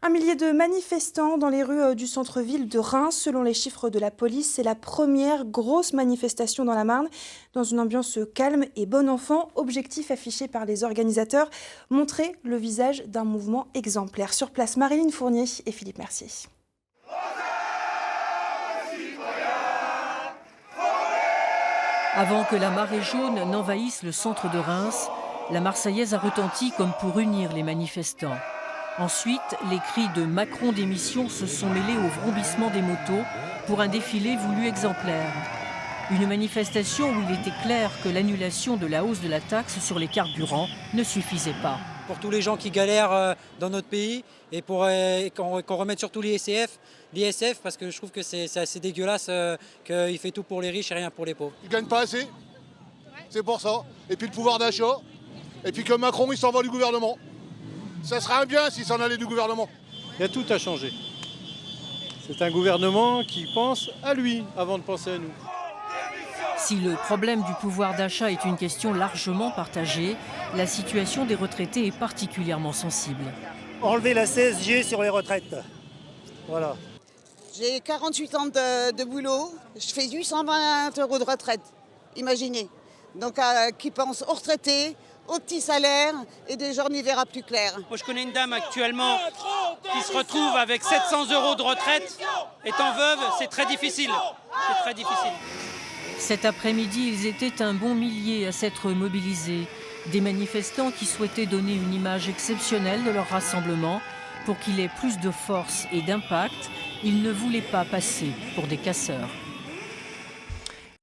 Un millier de manifestants dans les rues du centre-ville de Reims. Selon les chiffres de la police, c'est la première grosse manifestation dans la Marne, dans une ambiance calme et bon enfant. Objectif affiché par les organisateurs, montrer le visage d'un mouvement exemplaire. Sur place, Marilyn Fournier et Philippe Mercier. Avant que la marée jaune n'envahisse le centre de Reims, la Marseillaise a retenti comme pour unir les manifestants. Ensuite, les cris de Macron démission se sont mêlés au vrombissement des motos pour un défilé voulu exemplaire. Une manifestation où il était clair que l'annulation de la hausse de la taxe sur les carburants ne suffisait pas. Pour tous les gens qui galèrent dans notre pays et pour qu'on remette surtout l'ISF, parce que je trouve que c'est assez dégueulasse qu'il fait tout pour les riches et rien pour les pauvres. Ils ne gagnent pas assez, c'est pour ça. Et puis le pouvoir d'achat, et puis que Macron il s'en va du gouvernement. Ça serait un bien s'il s'en allait du gouvernement. Il y a tout à changer. C'est un gouvernement qui pense à lui avant de penser à nous. Si le problème du pouvoir d'achat est une question largement partagée, la situation des retraités est particulièrement sensible. Enlever la CSG sur les retraites. Voilà. J'ai 48 ans de boulot, je fais 820 € de retraite, imaginez. Donc qui pense aux retraités, aux petits salaires et des jours n'y verra plus clair. Moi je connais une dame actuellement qui se retrouve avec 700 € de retraite. Étant veuve, c'est très difficile. C'est très difficile. Cet après-midi, ils étaient un bon millier à s'être mobilisés. Des manifestants qui souhaitaient donner une image exceptionnelle de leur rassemblement. Pour qu'il ait plus de force et d'impact, ils ne voulaient pas passer pour des casseurs.